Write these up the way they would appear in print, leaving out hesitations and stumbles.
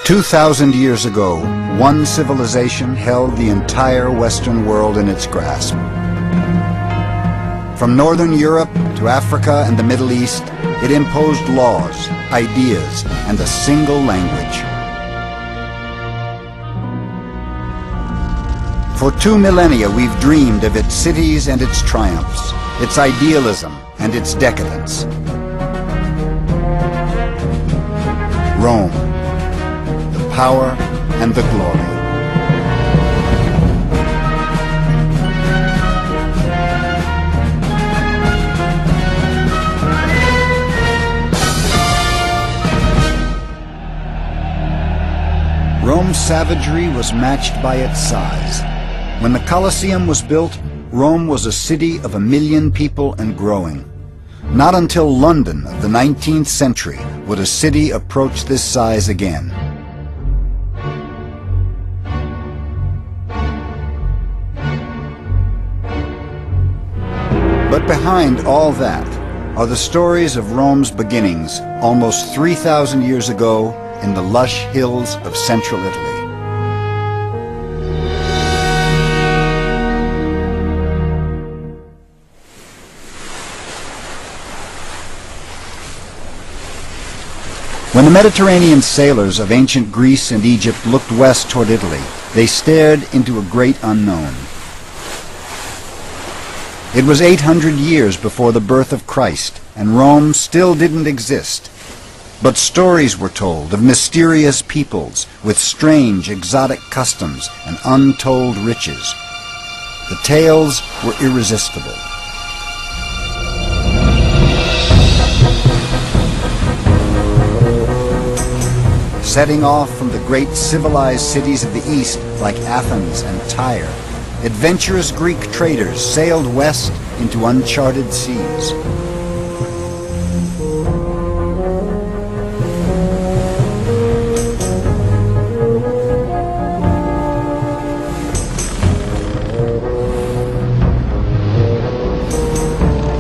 2,000 years ago, one civilization held the entire Western world in its grasp. From Northern Europe to Africa and the Middle East, it imposed laws, ideas, and a single language. For 2 millennia, we've dreamed of its cities and its triumphs, its idealism and its decadence. Rome, the power and the glory. Rome's savagery was matched by its size. When the Colosseum was built, Rome was a city of 1 million people and growing. Not until London of the 19th century would a city approach this size again. But behind all that are the stories of Rome's beginnings almost 3,000 years ago in the lush hills of central Italy. When the Mediterranean sailors of ancient Greece and Egypt looked west toward Italy, they stared into a great unknown. It was 800 years before the birth of Christ, and Rome still didn't exist. But stories were told of mysterious peoples with strange, exotic customs and untold riches. The tales were irresistible. Setting off from the great civilized cities of the East like Athens and Tyre, adventurous Greek traders sailed west into uncharted seas.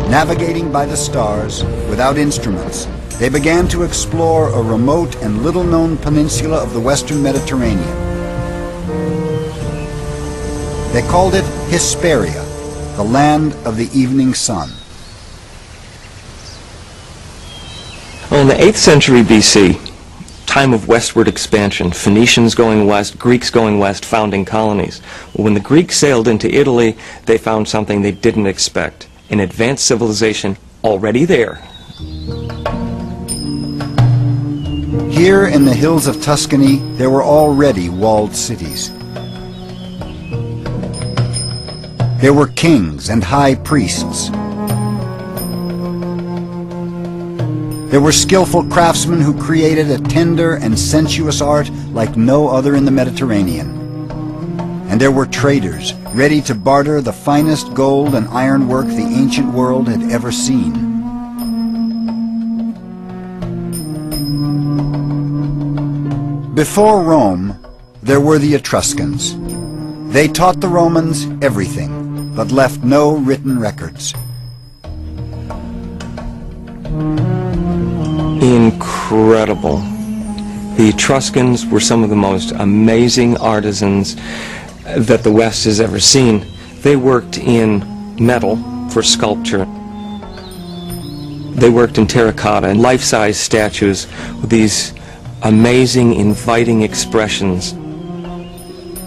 Navigating by the stars, without instruments, they began to explore a remote and little-known peninsula of the Western Mediterranean. They called it Hesperia, the land of the evening sun. Well, in the 8th century BC, time of westward expansion, Phoenicians going west, Greeks going west, founding colonies. When the Greeks sailed into Italy, they found something they didn't expect, an advanced civilization already there. Here in the hills of Tuscany, there were already walled cities. There were kings and high priests. There were skillful craftsmen who created a tender and sensuous art like no other in the Mediterranean. And there were traders ready to barter the finest gold and ironwork the ancient world had ever seen. Before Rome, there were the Etruscans. They taught the Romans everything, but left no written records. Incredible. The Etruscans were some of the most amazing artisans that the West has ever seen. They worked in metal for sculpture. They worked in terracotta and life-size statues with these amazing, inviting expressions.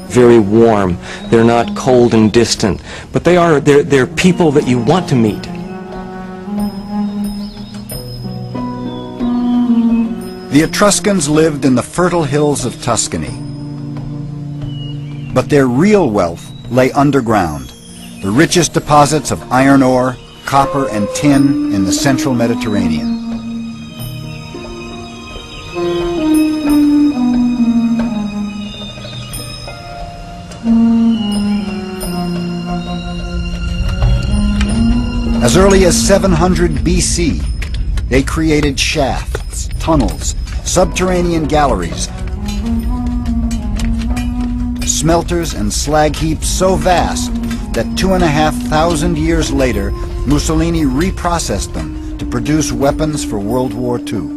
Very warm. They're not cold and distant, but they're people that you want to meet. The Etruscans lived in the fertile hills of Tuscany. But their real wealth lay underground, the richest deposits of iron ore, copper, and tin in the central Mediterranean. As early as 700 BC, they created shafts, tunnels, subterranean galleries, smelters and slag heaps so vast that 2,500 years later, Mussolini reprocessed them to produce weapons for World War II.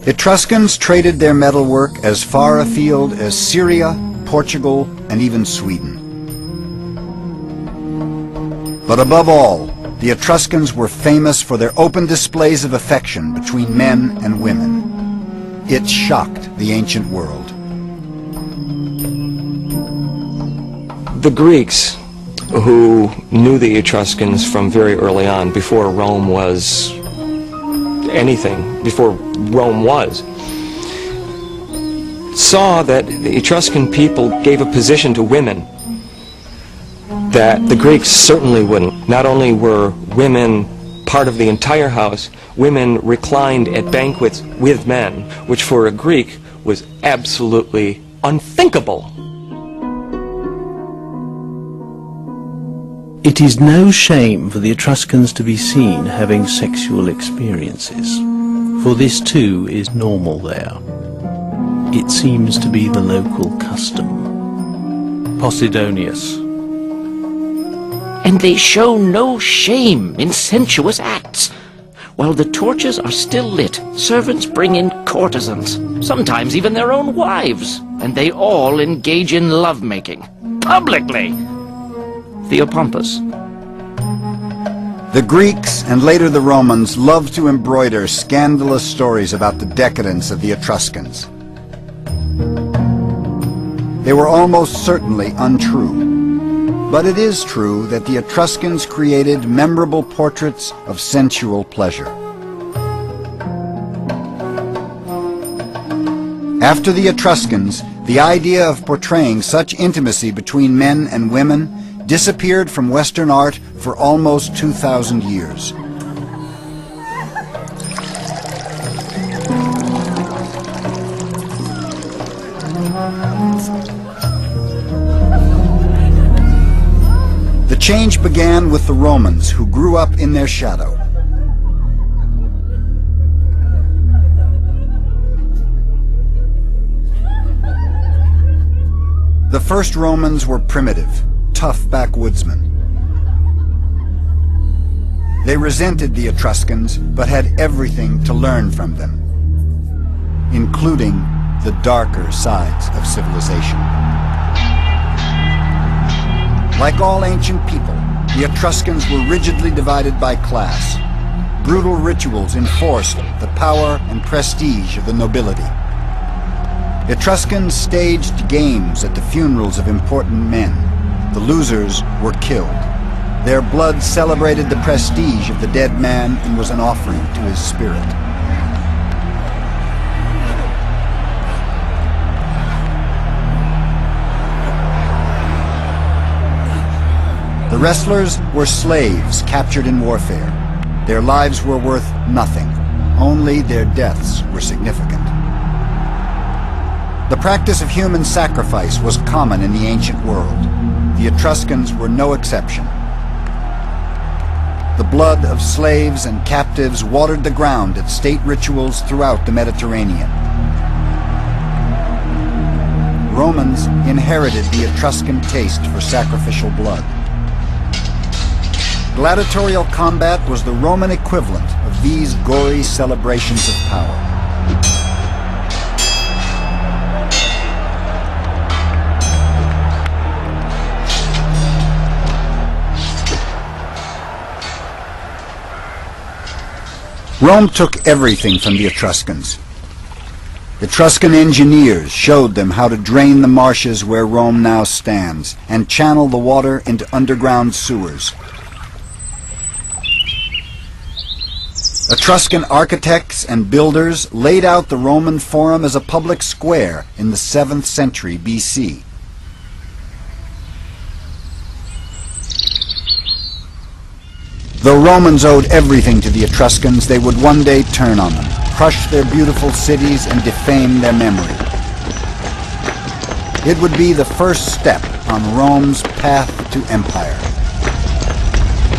Etruscans traded their metalwork as far afield as Syria, Portugal, and even Sweden. But above all, the Etruscans were famous for their open displays of affection between men and women. It shocked the ancient world. The Greeks, who knew the Etruscans from very early on, before Rome was anything, before Rome was, saw that the Etruscan people gave a position to women that the Greeks certainly wouldn't. Not only were women part of the entire house, women reclined at banquets with men, which for a Greek was absolutely unthinkable. It is no shame for the Etruscans to be seen having sexual experiences, for this too is normal there. It seems to be the local custom. Posidonius. And they show no shame in sensuous acts. While the torches are still lit, servants bring in courtesans, sometimes even their own wives, and they all engage in lovemaking, publicly. Theopompus. The Greeks and later the Romans loved to embroider scandalous stories about the decadence of the Etruscans. They were almost certainly untrue, but it is true that the Etruscans created memorable portraits of sensual pleasure. After the Etruscans, the idea of portraying such intimacy between men and women disappeared from Western art for almost 2,000 years. The change began with the Romans, who grew up in their shadow. The first Romans were primitive, tough backwoodsmen. They resented the Etruscans, but had everything to learn from them, including the darker sides of civilization. Like all ancient people, the Etruscans were rigidly divided by class. Brutal rituals enforced the power and prestige of the nobility. Etruscans staged games at the funerals of important men. The losers were killed. Their blood celebrated the prestige of the dead man and was an offering to his spirit. The wrestlers were slaves captured in warfare. Their lives were worth nothing. Only their deaths were significant. The practice of human sacrifice was common in the ancient world. The Etruscans were no exception. The blood of slaves and captives watered the ground at state rituals throughout the Mediterranean. Romans inherited the Etruscan taste for sacrificial blood. Gladiatorial combat was the Roman equivalent of these gory celebrations of power. Rome took everything from the Etruscans. Etruscan engineers showed them how to drain the marshes where Rome now stands and channel the water into underground sewers. Etruscan architects and builders laid out the Roman Forum as a public square in the 7th century BC. Though Romans owed everything to the Etruscans, they would one day turn on them, crush their beautiful cities, and defame their memory. It would be the first step on Rome's path to empire.